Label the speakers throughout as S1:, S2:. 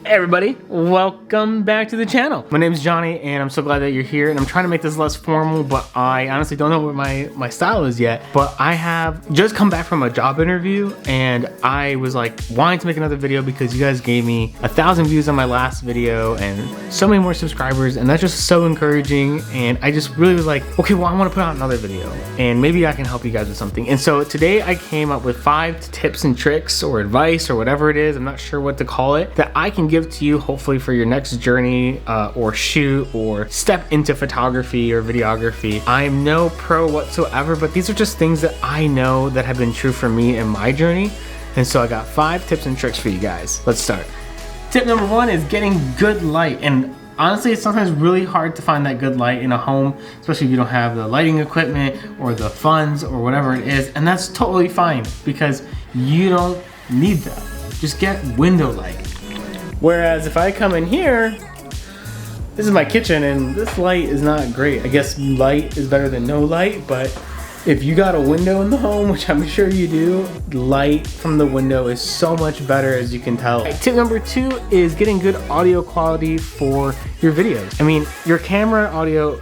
S1: Hey everybody, welcome back to the channel. My name is Johnny and I'm so glad that you're here, and I'm trying to make this less formal, but I honestly don't know what my style is yet. But I have just come back from a job interview and I was like wanting to make another video because you guys gave me 1,000 views on my last video and so many more subscribers, and that's just so encouraging. And I just really was like, okay, well, I want to put out another video and maybe I can help you guys with something. And so today I came up with 5 tips and tricks or advice or whatever it is, I'm not sure what to call it, that I can give to you hopefully for your next journey or shoot or step into photography or videography. I'm no pro whatsoever, but these are just things that I know that have been true for me in my journey. And so I got 5 tips and tricks for you guys. Let's start. Tip number 1 is getting good light. And honestly, it's sometimes really hard to find that good light in a home, especially if you don't have the lighting equipment or the funds or whatever it is. And that's totally fine because you don't need that. Just get window light. Whereas if I come in here, this is my kitchen and this light is not great. I guess light is better than no light, but if you got a window in the home, which I'm sure you do, light from the window is so much better, as you can tell. Tip number 2 is getting good audio quality for your videos. I mean, your camera audio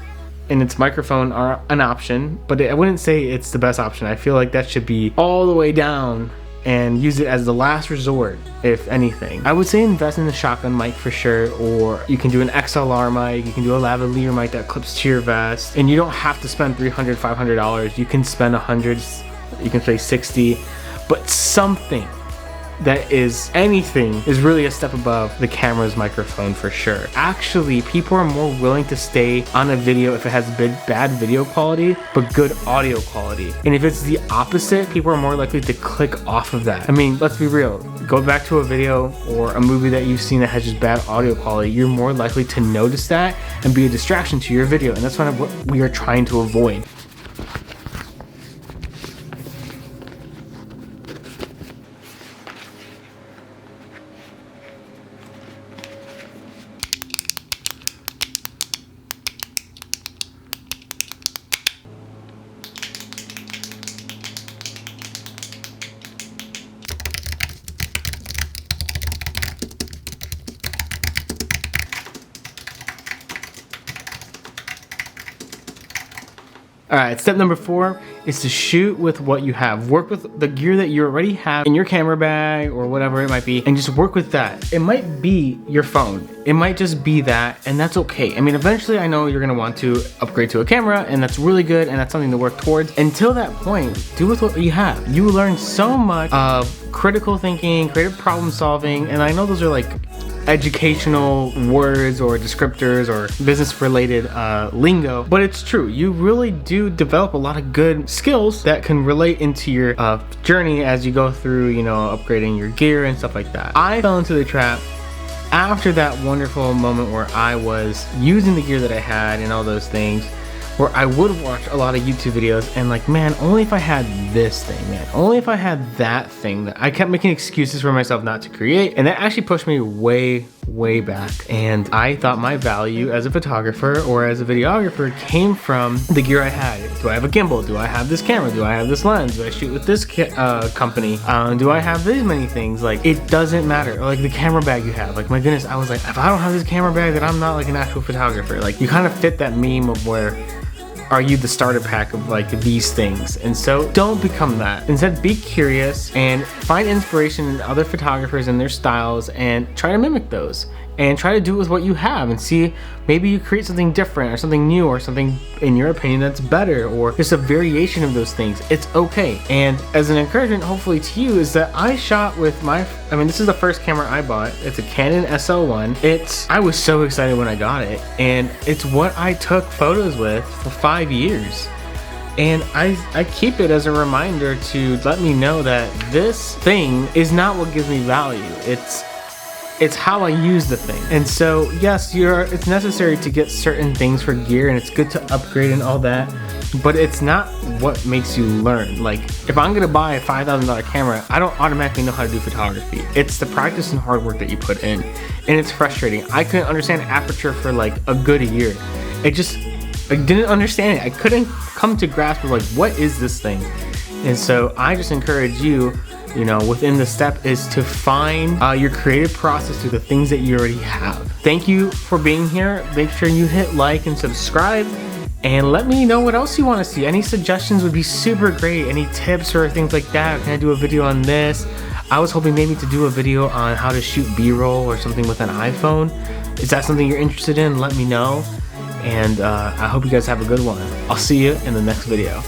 S1: and its microphone are an option, but I wouldn't say it's the best option. I feel like that should be all the way down and use it as the last resort, if anything. I would say invest in the shotgun mic for sure, or you can do an XLR mic, you can do a lavalier mic that clips to your vest, and you don't have to spend $300, $500. You can spend $100, you can pay $60, but something that is anything is really a step above the camera's microphone for sure. Actually, people are more willing to stay on a video if it has bad video quality but good audio quality. And if it's the opposite, people are more likely to click off of that. I mean, let's be real. Go back to a video or a movie that you've seen that has just bad audio quality, you're more likely to notice that and be a distraction to your video. And that's kind of what we are trying to avoid. Alright, step number 4 is to shoot with what you have. Work with the gear that you already have in your camera bag or whatever it might be, and just work with that. It might be your phone. It might just be that, and that's okay. I mean, eventually I know you're gonna want to upgrade to a camera, and that's really good, and that's something to work towards. Until that point, do with what you have. You learn so much of critical thinking, creative problem solving, and I know those are like educational words or descriptors or business related lingo, but it's true. You really do develop a lot of good skills that can relate into your journey as you go through, you know, upgrading your gear and stuff like that. I fell into the trap after that wonderful moment where I was using the gear that I had and all those things, where I would watch a lot of YouTube videos and like, man, only if I had this thing, man, only if I had that thing. That I kept making excuses for myself not to create, and that actually pushed me way back. And I thought my value as a photographer or as a videographer came from the gear I had. Do I have a gimbal? Do I have this camera? Do I have this lens? Do I shoot with this company? Do I have these many things? Like, it doesn't matter. Or like the camera bag you have. Like, my goodness, I was like, if I don't have this camera bag, then I'm not like an actual photographer. Like, you kind of fit that meme of where are you the starter pack of like these things? And so don't become that. Instead, be curious and find inspiration in other photographers and their styles and try to mimic those. And try to do it with what you have and see, maybe you create something different or something new or something in your opinion that's better, or just a variation of those things. It's okay. And as an encouragement hopefully to you is that I shot with this is the first camera I bought. It's a Canon SL1. I was so excited when I got it, and it's what I took photos with for 5 years. And I keep it as a reminder to let me know that this thing is not what gives me value. It's how I use the thing. And so yes, it's necessary to get certain things for gear, and it's good to upgrade and all that, but it's not what makes you learn. Like, if I'm gonna buy a $5,000 camera, I don't automatically know how to do photography. It's the practice and hard work that you put in, and it's frustrating. I couldn't understand aperture for like a good year. I didn't understand it. I couldn't come to grasp of like, what is this thing? And so I just encourage you you know, within the step is to find your creative process through the things that you already have. Thank you for being here. Make sure you hit like and subscribe, and let me know what else you want to see. Any suggestions would be super great. Any tips or things like that. Can I do a video on this? I was hoping maybe to do a video on how to shoot B-roll or something with an iPhone. Is that something you're interested in? Let me know. And I hope you guys have a good one. I'll see you in the next video.